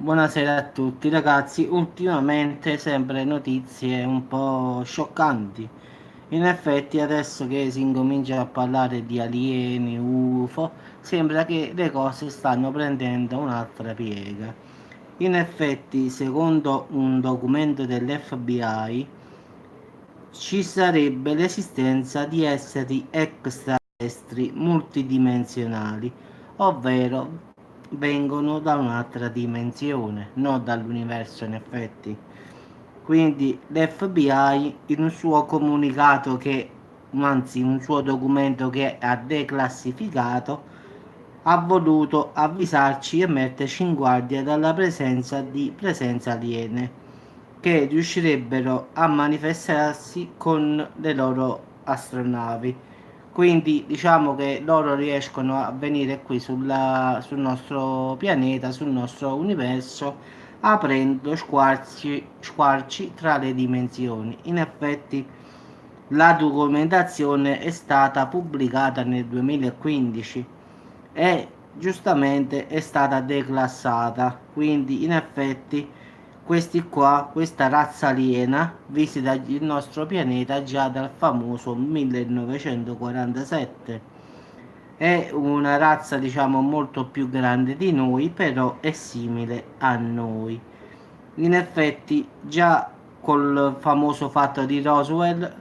Buonasera a tutti ragazzi, ultimamente sempre notizie un po' scioccanti. In effetti adesso che si incomincia a parlare di alieni, UFO, sembra che le cose stanno prendendo un'altra piega. In effetti, secondo un documento dell'FBI, ci sarebbe l'esistenza di esseri extraterrestri multidimensionali, ovvero vengono da un'altra dimensione, non dall'universo in effetti. Quindi l'FBI in un suo comunicato anzi in un suo documento che ha declassificato, ha voluto avvisarci e metterci in guardia dalla presenza di presenze aliene che riuscirebbero a manifestarsi con le loro astronavi. Quindi diciamo che loro riescono a venire qui sul nostro pianeta, sul nostro universo, aprendo squarci tra le dimensioni. In effetti la documentazione è stata pubblicata nel 2015 e giustamente è stata declassata, quindi in effetti questa razza aliena visita il nostro pianeta già dal famoso 1947. È una razza diciamo molto più grande di noi, però è simile a noi. In effetti già col famoso fatto di Roswell,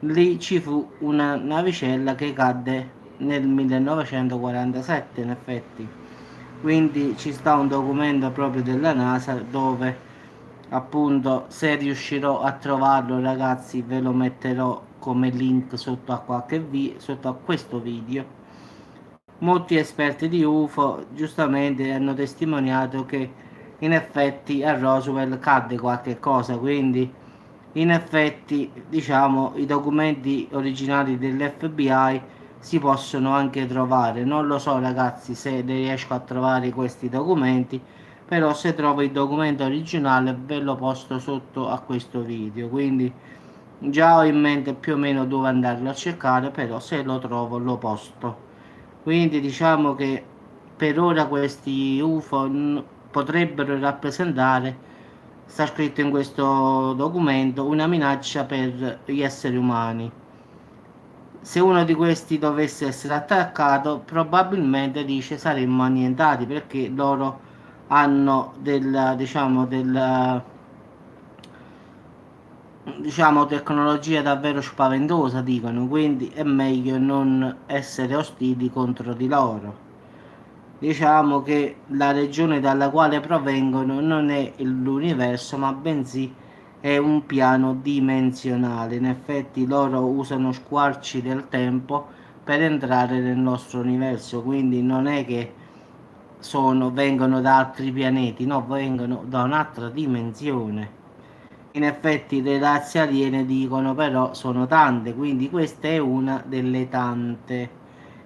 lì ci fu una navicella che cadde nel 1947 in effetti. Quindi ci sta un documento proprio della NASA dove appunto se riuscirò a trovarlo ragazzi ve lo metterò come link sotto a questo video. Molti esperti di UFO giustamente hanno testimoniato che in effetti a Roswell cadde qualche cosa, quindi in effetti diciamo i documenti originali dell'FBI si possono anche trovare. Non lo so ragazzi se riesco a trovare questi documenti, però se trovo il documento originale ve lo posto sotto a questo video, quindi già ho in mente più o meno dove andarlo a cercare, però se lo trovo lo posto. Quindi diciamo che per ora questi UFO potrebbero rappresentare, sta scritto in questo documento, una minaccia per gli esseri umani. Se uno di questi dovesse essere attaccato, probabilmente dice saremmo annientati perché loro hanno diciamo tecnologia davvero spaventosa, dicono, quindi è meglio non essere ostili contro di loro. Diciamo che la regione dalla quale provengono non è l'universo, ma bensì è un piano dimensionale. In effetti loro usano squarci del tempo per entrare nel nostro universo, quindi non è che vengono da altri pianeti, no, vengono da un'altra dimensione. In effetti le razze aliene dicono però sono tante, quindi questa è una delle tante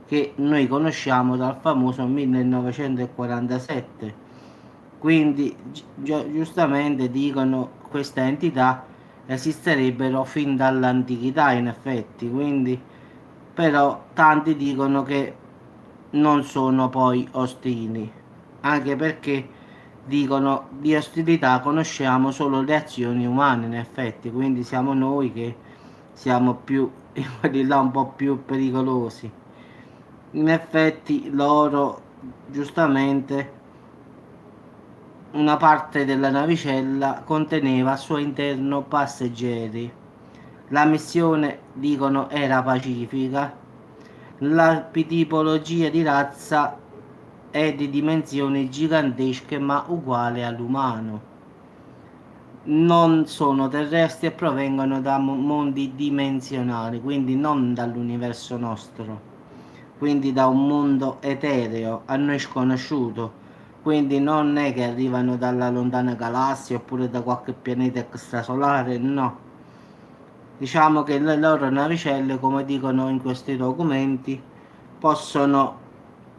che noi conosciamo dal famoso 1947. Quindi giustamente dicono queste entità esisterebbero fin dall'antichità in effetti, quindi però tanti dicono che non sono poi ostili, anche perché dicono di ostilità conosciamo solo le azioni umane in effetti, quindi siamo noi che siamo più quelli là un po' più pericolosi. In effetti loro giustamente una parte della navicella conteneva al suo interno passeggeri. La missione, dicono, era pacifica. La tipologia di razza è di dimensioni gigantesche ma uguale all'umano. Non sono terrestri e provengono da mondi dimensionali, quindi non dall'universo nostro, quindi da un mondo etereo a noi sconosciuto, quindi non è che arrivano dalla lontana galassia oppure da qualche pianeta extrasolare, no. Diciamo che le loro navicelle, come dicono in questi documenti, possono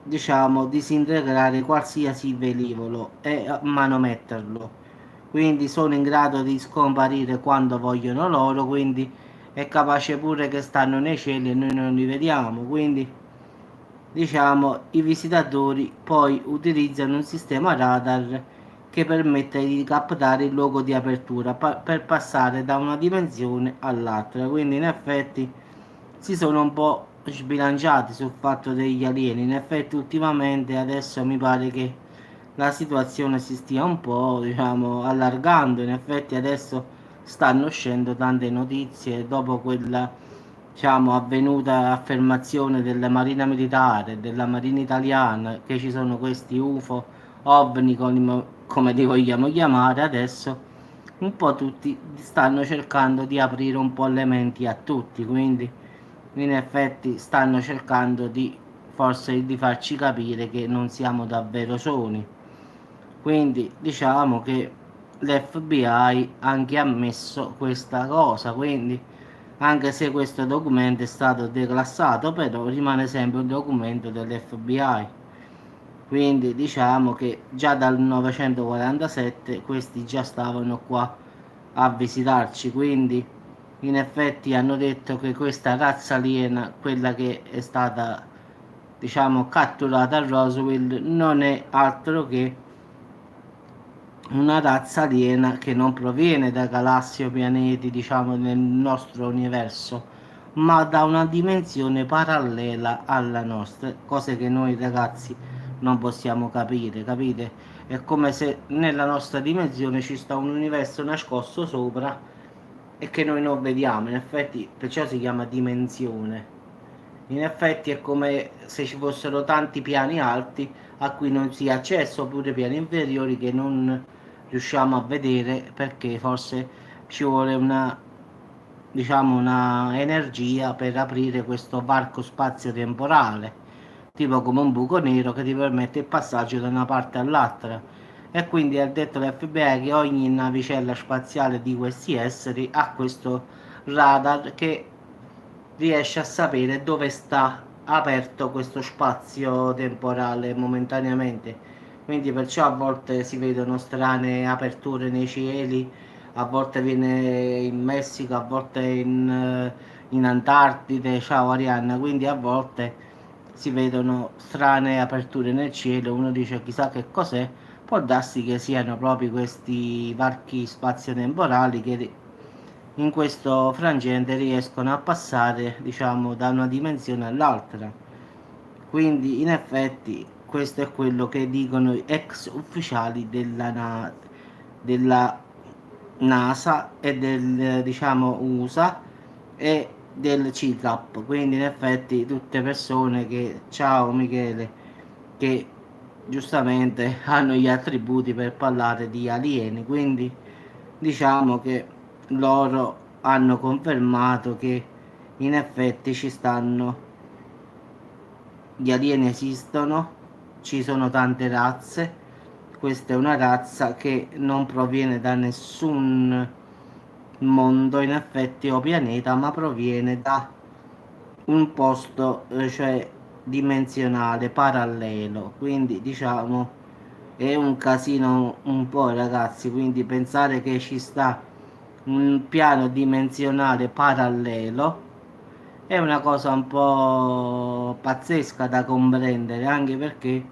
diciamo disintegrare qualsiasi velivolo e manometterlo, quindi sono in grado di scomparire quando vogliono loro, quindi è capace pure che stanno nei cieli e noi non li vediamo, quindi diciamo i visitatori poi utilizzano un sistema radar che permette di captare il luogo di apertura per passare da una dimensione all'altra. Quindi in effetti si sono un po' sbilanciati sul fatto degli alieni. In effetti ultimamente adesso mi pare che la situazione si stia un po', diciamo, allargando. In effetti adesso stanno uscendo tante notizie dopo quella, diciamo, avvenuta affermazione della Marina Militare, della Marina Italiana, che ci sono questi UFO, OVNI, come li vogliamo chiamare adesso. Un po' tutti stanno cercando di aprire un po' le menti a tutti, quindi in effetti stanno cercando di forse di farci capire che non siamo davvero soli. Quindi diciamo che l'FBI ha anche ammesso questa cosa, quindi anche se questo documento è stato declassato, però rimane sempre un documento dell'FBI. Quindi diciamo che già dal 1947 questi già stavano qua a visitarci, quindi in effetti hanno detto che questa razza aliena, quella che è stata, diciamo, catturata a Roswell, non è altro che una razza aliena che non proviene da galassie o pianeti, diciamo, nel nostro universo, ma da una dimensione parallela alla nostra, cose che noi ragazzi non possiamo capire, capite? È come se nella nostra dimensione ci sta un universo nascosto sopra e che noi non vediamo, in effetti perciò si chiama dimensione. In effetti è come se ci fossero tanti piani alti a cui non si ha accesso, oppure piani inferiori che non riusciamo a vedere perché forse ci vuole una, diciamo, una energia per aprire questo varco spazio-temporale, tipo come un buco nero che ti permette il passaggio da una parte all'altra. E quindi ha detto l'FBI che ogni navicella spaziale di questi esseri ha questo radar che riesce a sapere dove sta aperto questo spazio temporale momentaneamente. Quindi perciò a volte si vedono strane aperture nei cieli, a volte viene in Messico, a volte in Antartide, ciao Arianna, quindi a volte si vedono strane aperture nel cielo, uno dice chissà che cos'è, può darsi che siano proprio questi varchi spazio-temporali che in questo frangente riescono a passare, diciamo, da una dimensione all'altra. Quindi in effetti questo è quello che dicono gli ex ufficiali della NASA e del, diciamo, USA e del CICAP. Quindi in effetti tutte persone che, ciao Michele, che giustamente hanno gli attributi per parlare di alieni. Quindi diciamo che loro hanno confermato che in effetti ci stanno, gli alieni esistono, ci sono tante razze, questa è una razza che non proviene da nessun mondo in effetti o pianeta, ma proviene da un posto, cioè dimensionale, parallelo, quindi diciamo è un casino un po' ragazzi, quindi pensare che ci sta un piano dimensionale parallelo è una cosa un po' pazzesca da comprendere, anche perché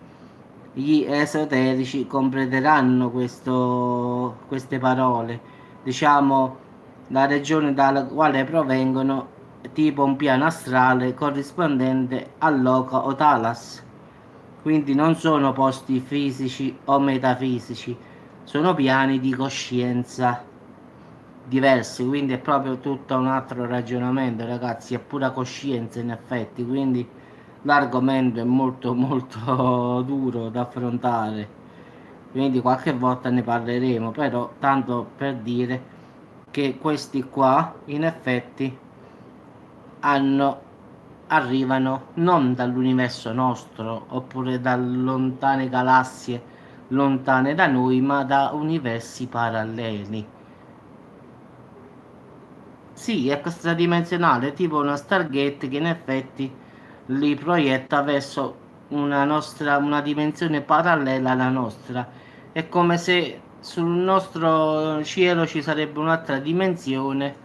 gli esoterici comprenderanno queste parole. Diciamo, la regione dalla quale provengono, tipo un piano astrale corrispondente al loco o talas. Quindi non sono posti fisici o metafisici, sono piani di coscienza diversi, quindi è proprio tutto un altro ragionamento, ragazzi, è pura coscienza in effetti, quindi l'argomento è molto molto duro da affrontare, quindi qualche volta ne parleremo, però tanto per dire che questi qua in effetti hanno, arrivano non dall'universo nostro oppure da lontane galassie lontane da noi, ma da universi paralleli. Sì, è extradimensionale, tipo una Stargate che in effetti li proietta verso una dimensione parallela alla nostra. È come se sul nostro cielo ci sarebbe un'altra dimensione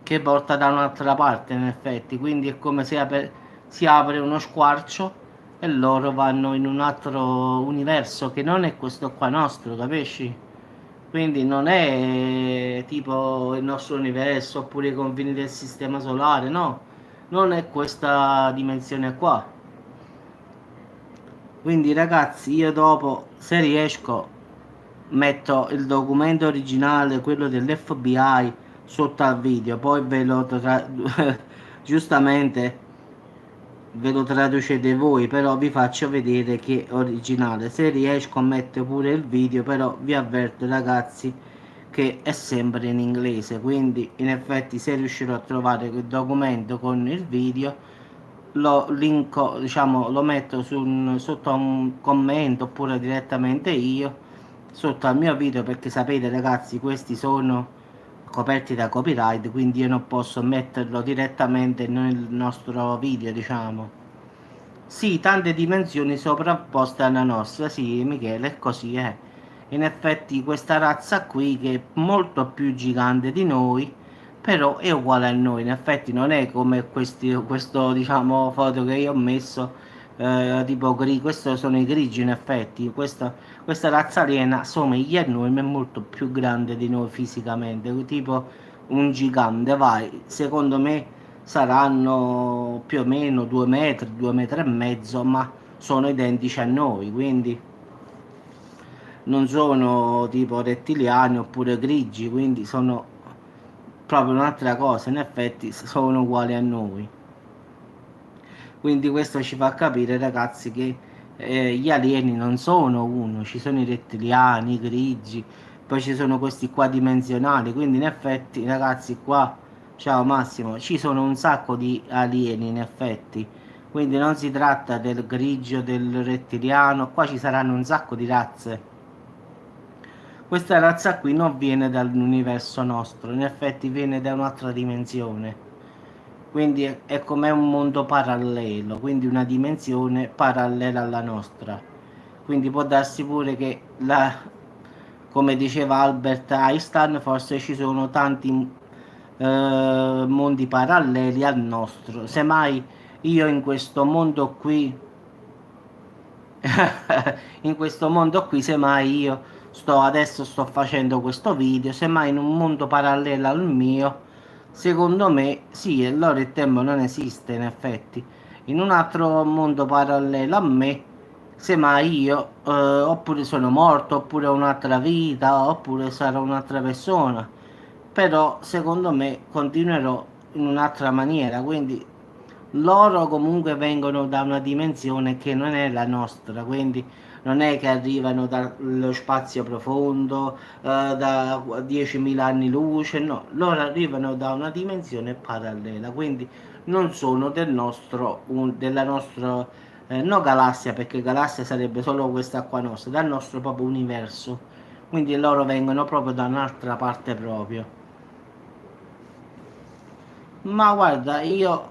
che porta da un'altra parte, in effetti. Quindi è come se si apre uno squarcio e loro vanno in un altro universo che non è questo qua nostro, capisci? Quindi non è tipo il nostro universo oppure i confini del sistema solare, no, non è questa dimensione qua. Quindi ragazzi, io dopo, se riesco, metto il documento originale, quello dell'FBI, sotto al video, poi ve lo giustamente ve lo traducete voi, però vi faccio vedere che è originale. Se riesco a mettere pure il video, però vi avverto ragazzi che è sempre in inglese, quindi in effetti se riuscirò a trovare il documento con il video lo linko, diciamo, lo metto sotto a un commento oppure direttamente io sotto al mio video, perché sapete ragazzi questi sono coperti da copyright, quindi io non posso metterlo direttamente nel nostro video, diciamo. Sì, tante dimensioni sovrapposte alla nostra, sì, Michele, è così, è. In effetti questa razza qui, che è molto più gigante di noi, però è uguale a noi. In effetti non è come questo, diciamo, foto che io ho messo, tipo grigi, questo sono i grigi in effetti. Questa razza aliena somiglia a noi, ma è molto più grande di noi fisicamente, tipo un gigante, vai. Secondo me saranno più o meno 2 metri, 2 metri e mezzo, ma sono identici a noi, quindi non sono tipo rettiliani oppure grigi, quindi sono proprio un'altra cosa, in effetti sono uguali a noi. Quindi questo ci fa capire, ragazzi, che gli alieni non sono uno, ci sono i rettiliani, i grigi, poi ci sono questi qua dimensionali, quindi in effetti, ragazzi, qua, ciao Massimo, ci sono un sacco di alieni, in effetti. Quindi non si tratta del grigio, del rettiliano, qua ci saranno un sacco di razze. Questa razza qui non viene dall'universo nostro, in effetti viene da un'altra dimensione. Quindi è come un mondo parallelo, quindi una dimensione parallela alla nostra. Quindi può darsi pure che, come diceva Albert Einstein, forse ci sono tanti mondi paralleli al nostro. Semmai io in questo mondo qui in questo mondo qui, semmai io adesso sto facendo questo video, semmai in un mondo parallelo al mio, secondo me sì, e allora il tempo non esiste in effetti. In un altro mondo parallelo a me, semmai io oppure sono morto, oppure ho un'altra vita, oppure sarò un'altra persona, però secondo me continuerò in un'altra maniera, quindi loro comunque vengono da una dimensione che non è la nostra, quindi non è che arrivano dallo spazio profondo, da 10.000 anni luce, no, loro arrivano da una dimensione parallela, quindi non sono della nostra, no galassia, perché galassia sarebbe solo questa qua nostra, dal nostro proprio universo, quindi loro vengono proprio da un'altra parte proprio. Ma guarda,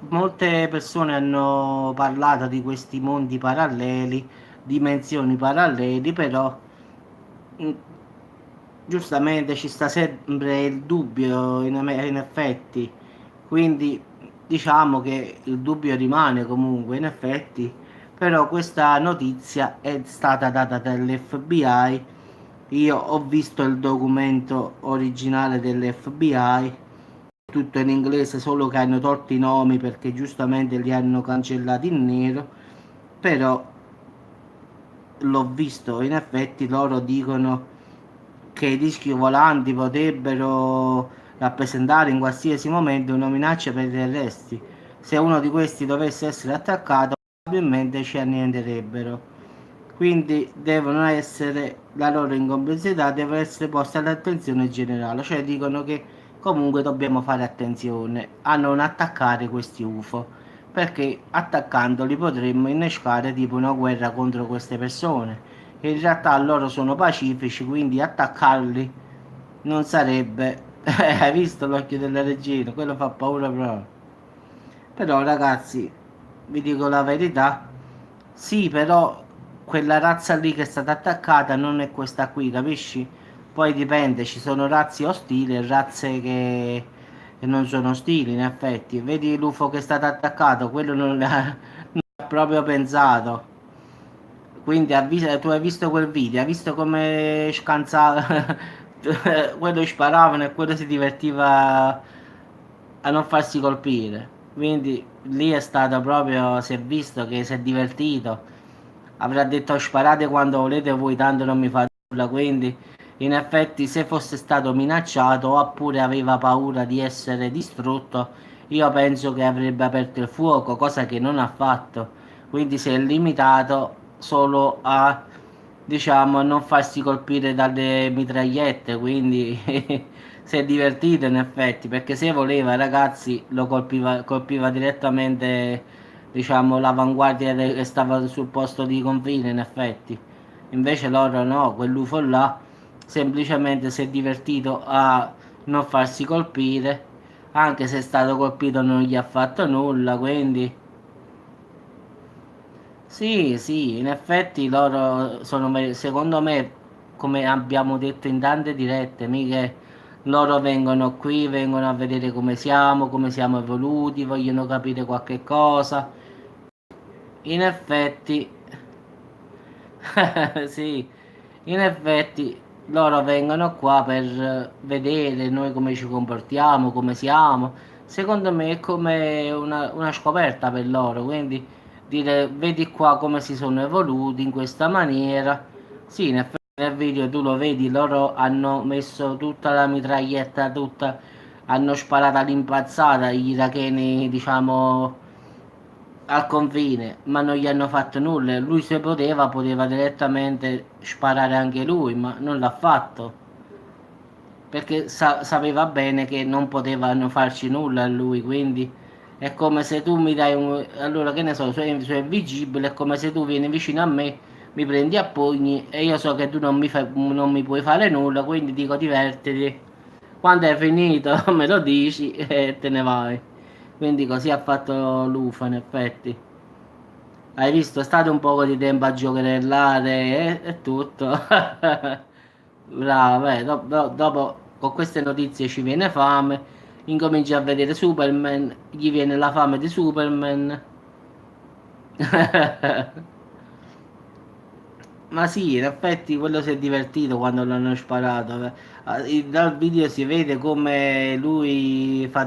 molte persone hanno parlato di questi mondi paralleli, dimensioni paralleli, però mm, giustamente ci sta sempre il dubbio in effetti, quindi diciamo che il dubbio rimane comunque in effetti, però questa notizia è stata data dall'FBI. Io ho visto il documento originale dell'FBI, tutto in inglese, solo che hanno tolto i nomi perché giustamente li hanno cancellati in nero, però l'ho visto, in effetti loro dicono che i dischi volanti potrebbero rappresentare in qualsiasi momento una minaccia per i terrestri. Se uno di questi dovesse essere attaccato, probabilmente ci annienterebbero. Quindi devono essere, la loro incomplessità deve essere posta all'attenzione generale, cioè dicono che comunque dobbiamo fare attenzione a non attaccare questi UFO, perché attaccandoli potremmo innescare tipo una guerra contro queste persone. E in realtà loro sono pacifici, quindi attaccarli non sarebbe... Hai visto l'occhio della regina? Quello fa paura proprio. Però ragazzi, vi dico la verità, sì, però quella razza lì che è stata attaccata non è questa qui, capisci? Poi dipende, ci sono razze ostili e razze che non sono ostili, in effetti. Vedi l'UFO che è stato attaccato, quello non l'ha proprio pensato. Quindi tu hai visto quel video, hai visto come scansava, quello sparavano e quello si divertiva a non farsi colpire. Quindi lì è stato proprio, si è visto che si è divertito. Avrà detto sparate quando volete voi, tanto non mi fate nulla. Quindi in effetti se fosse stato minacciato oppure aveva paura di essere distrutto, io penso che avrebbe aperto il fuoco, cosa che non ha fatto. Quindi si è limitato solo a, diciamo, non farsi colpire dalle mitragliette, quindi si è divertito in effetti, perché se voleva, ragazzi, lo colpiva direttamente, diciamo, l'avanguardia che stava sul posto di confine, in effetti. Invece loro no, quell'UFO là semplicemente si è divertito a non farsi colpire, anche se è stato colpito non gli ha fatto nulla, quindi sì, sì, in effetti loro sono, secondo me, come abbiamo detto in tante dirette, mica loro vengono qui, vengono a vedere come siamo evoluti, vogliono capire qualche cosa. In effetti, sì, in effetti loro vengono qua per vedere noi come ci comportiamo, come siamo. Secondo me è come una scoperta per loro, quindi dire vedi qua come si sono evoluti in questa maniera. Sì, in effetti nel video tu lo vedi, loro hanno messo tutta la mitraglietta, tutta, hanno sparato all'impazzata, gli iracheni, diciamo al confine, ma non gli hanno fatto nulla. Lui se poteva direttamente sparare anche lui, ma non l'ha fatto. Perché sapeva bene che non potevano farci nulla a lui, quindi è come se tu mi dai un... Allora, che ne so, su Invincibile, è come se tu vieni vicino a me, mi prendi a pugni e io so che tu non mi puoi fare nulla, quindi dico divertiti. Quando è finito me lo dici e te ne vai. Quindi così ha fatto l'UFO in effetti. Hai visto, state un poco di tempo a giocherellare e tutto. Bravo, dopo con queste notizie ci viene fame, incominci a vedere Superman, gli viene la fame di Superman. Ma sì, in effetti quello si è divertito quando l'hanno sparato. Dal video si vede come lui fa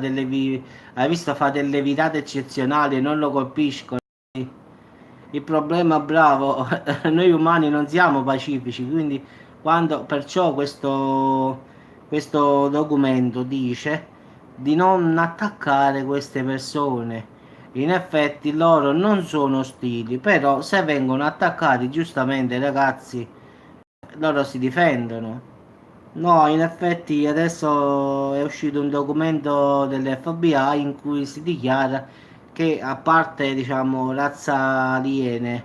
hai visto, fa delle virate eccezionali e non lo colpiscono. Il problema, bravo, noi umani non siamo pacifici, quindi perciò questo documento dice di non attaccare queste persone. In effetti loro non sono ostili, però se vengono attaccati, giustamente ragazzi, loro si difendono. No, in effetti adesso è uscito un documento dell'FBI in cui si dichiara che a parte, diciamo, razza aliene,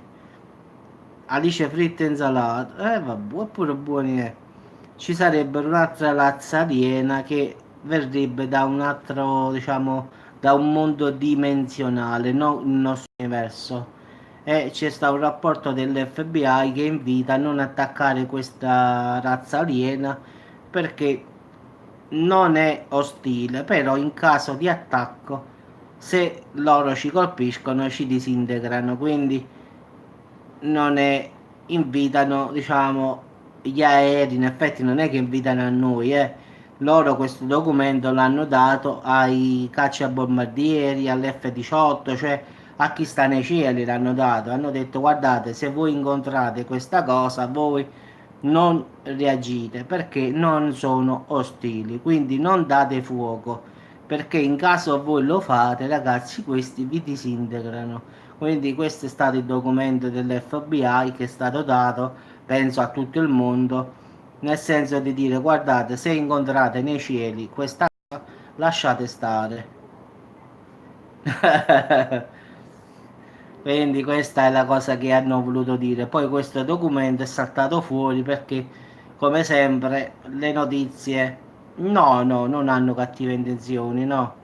alice fritta e insalata, vabbè, oppure buoni ci sarebbe un'altra razza aliena che verrebbe da un altro, diciamo, da un mondo dimensionale, non il nostro universo. E c'è stato un rapporto dell'FBI che invita a non attaccare questa razza aliena perché non è ostile, però in caso di attacco, se loro ci colpiscono, ci disintegrano, quindi non è, invitano, diciamo, gli aerei, in effetti non è che invitano a noi, loro questo documento l'hanno dato ai cacciabombardieri, all'F-18, cioè a chi sta nei cieli l'hanno dato, hanno detto guardate se voi incontrate questa cosa voi non reagite perché non sono ostili, quindi non date fuoco perché in caso voi lo fate ragazzi questi vi disintegrano. Quindi questo è stato il documento dell'FBI che è stato dato, penso, a tutto il mondo, nel senso di dire guardate se incontrate nei cieli questa cosa lasciate stare. Quindi questa è la cosa che hanno voluto dire. Poi questo documento è saltato fuori perché, come sempre, le notizie no, no, non hanno cattive intenzioni, no.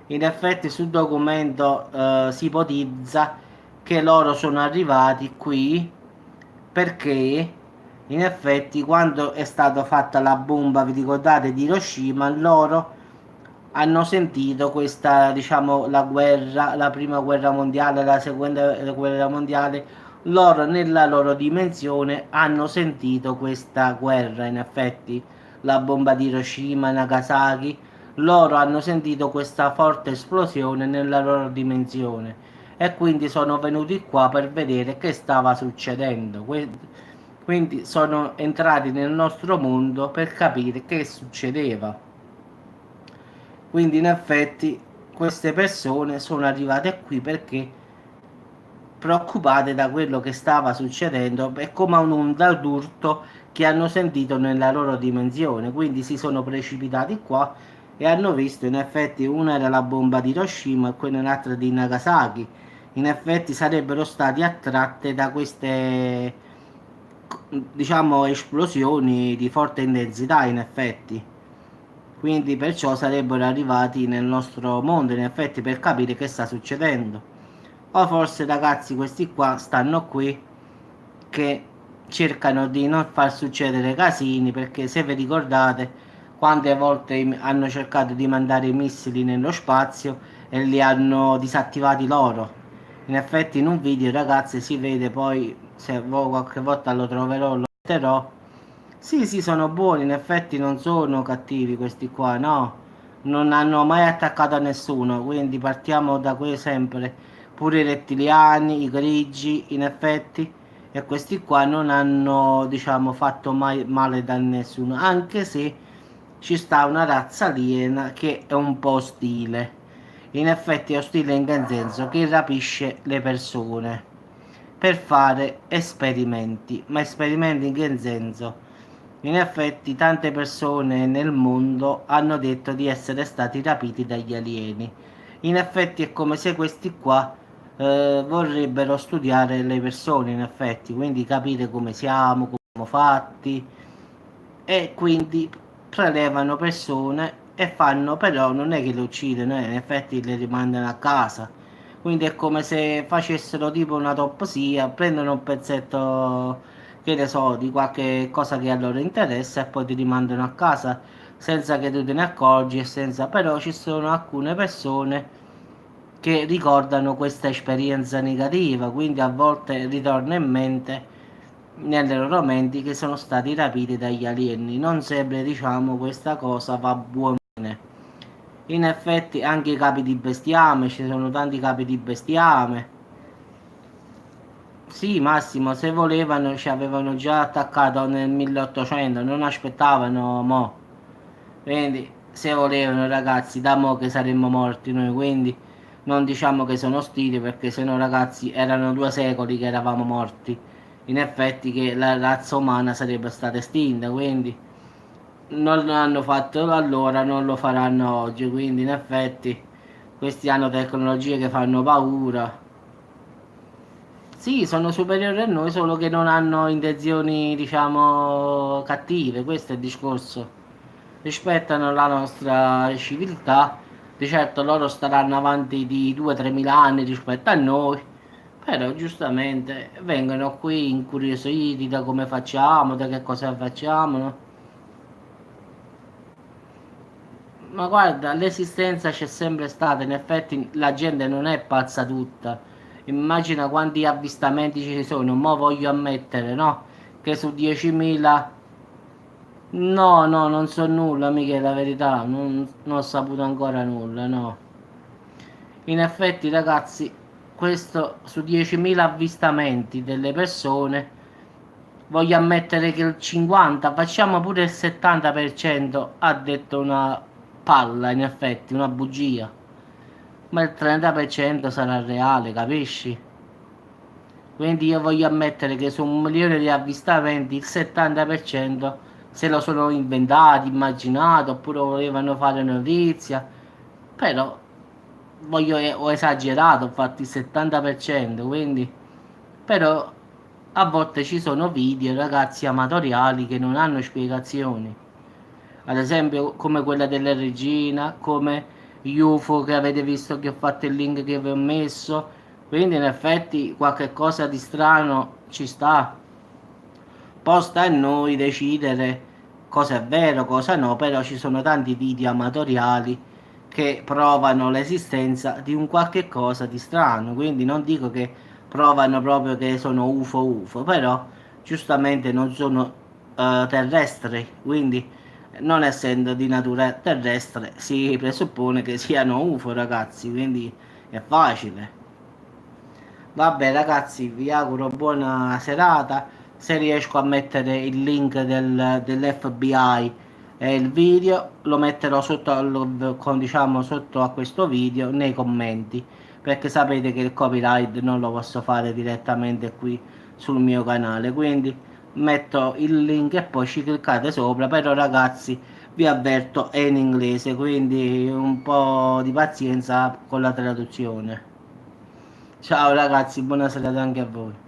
In effetti sul documento si ipotizza che loro sono arrivati qui perché in effetti quando è stata fatta la bomba, vi ricordate, di Hiroshima, loro hanno sentito questa, diciamo, la guerra, la prima guerra mondiale, la seconda guerra mondiale, loro nella loro dimensione hanno sentito questa guerra, in effetti, la bomba di Hiroshima, Nagasaki, loro hanno sentito questa forte esplosione nella loro dimensione e quindi sono venuti qua per vedere che stava succedendo. Quindi sono entrati nel nostro mondo per capire che succedeva. Quindi in effetti queste persone sono arrivate qui perché preoccupate da quello che stava succedendo, è come un'onda d'urto che hanno sentito nella loro dimensione, quindi si sono precipitati qua e hanno visto in effetti una era la bomba di Hiroshima e quella un'altra di Nagasaki. In effetti sarebbero stati attratte da queste, diciamo, esplosioni di forte intensità, in effetti. Quindi perciò sarebbero arrivati nel nostro mondo, in effetti, per capire che sta succedendo. O forse ragazzi questi qua stanno qui che cercano di non far succedere casini, perché se vi ricordate quante volte hanno cercato di mandare i missili nello spazio e li hanno disattivati loro. In effetti in un video ragazzi si vede, poi se qualche volta lo troverò lo metterò. Sì, sì, sono buoni, in effetti non sono cattivi questi qua, no. Non hanno mai attaccato a nessuno, quindi partiamo da qui sempre. Pure i rettiliani, i grigi, in effetti, e questi qua non hanno, diciamo, fatto mai male da nessuno, anche se ci sta una razza aliena che è un po' ostile. In effetti è ostile in che senso? Che rapisce le persone per fare esperimenti. Ma esperimenti in che senso? In effetti tante persone nel mondo hanno detto di essere stati rapiti dagli alieni. In effetti è come se questi qua vorrebbero studiare le persone, in effetti, quindi capire come siamo, come siamo fatti, e quindi prelevano persone e fanno, però non è che le uccidono, in effetti le rimandano a casa. Quindi è come se facessero tipo un'autopsia, prendono un pezzetto, che ne so, di qualche cosa che a loro interessa e poi ti rimandano a casa senza che tu te ne accorgi, e senza. Però ci sono alcune persone che ricordano questa esperienza negativa, quindi a volte ritorna in mente nelle loro menti che sono stati rapiti dagli alieni. Non sempre, diciamo, questa cosa va buon fine. In effetti anche i capi di bestiame, ci sono tanti capi di bestiame. Sì, Massimo, se volevano ci avevano già attaccato nel 1800, non aspettavano mo. Quindi, se volevano ragazzi, da mo che saremmo morti noi, quindi non diciamo che sono ostili, perché se no ragazzi erano 2 secoli che eravamo morti. In effetti che la razza umana sarebbe stata estinta, quindi non lo hanno fatto allora, non lo faranno oggi, quindi in effetti questi hanno tecnologie che fanno paura. Sì, sono superiori a noi, solo che non hanno intenzioni, diciamo, cattive, questo è il discorso. Rispettano la nostra civiltà, di certo loro staranno avanti di 2-3 mila anni rispetto a noi, però giustamente vengono qui incuriositi da come facciamo, da che cosa facciamo, no? Ma guarda, l'esistenza c'è sempre stata, in effetti la gente non è pazza tutta. Immagina quanti avvistamenti ci sono, mo voglio ammettere, no? Che su 10.000. No, no, non so nulla, mica la verità, non ho saputo ancora nulla, no. In effetti, ragazzi, questo su 10.000 avvistamenti delle persone, voglio ammettere che il 50, facciamo pure il 70%, ha detto una palla, in effetti, una bugia. Ma il 30% sarà reale, capisci? Quindi io voglio ammettere che su 1 milione di avvistamenti il 70% se lo sono inventati, immaginato, oppure volevano fare notizia. Però ho esagerato, ho fatto il 70%, quindi però a volte ci sono video, ragazzi, amatoriali che non hanno spiegazioni. Ad esempio come quella della regina, come UFO che avete visto che ho fatto il link che vi ho messo. Quindi in effetti qualche cosa di strano ci sta. Poi sta a noi decidere cosa è vero, cosa no, però ci sono tanti video amatoriali che provano l'esistenza di un qualche cosa di strano, quindi non dico che provano proprio che sono UFO, però giustamente non sono terrestri, quindi non essendo di natura terrestre si presuppone che siano UFO, ragazzi, quindi è facile. Vabbè ragazzi, vi auguro buona serata. Se riesco a mettere il link dell'FBI e il video, lo metterò sotto, diciamo, sotto a questo video nei commenti, perché sapete che il copyright non lo posso fare direttamente qui sul mio canale. Quindi metto il link e poi ci cliccate sopra. Però ragazzi, vi avverto, è in inglese, quindi un po' di pazienza con la traduzione. Ciao ragazzi, buona serata anche a voi.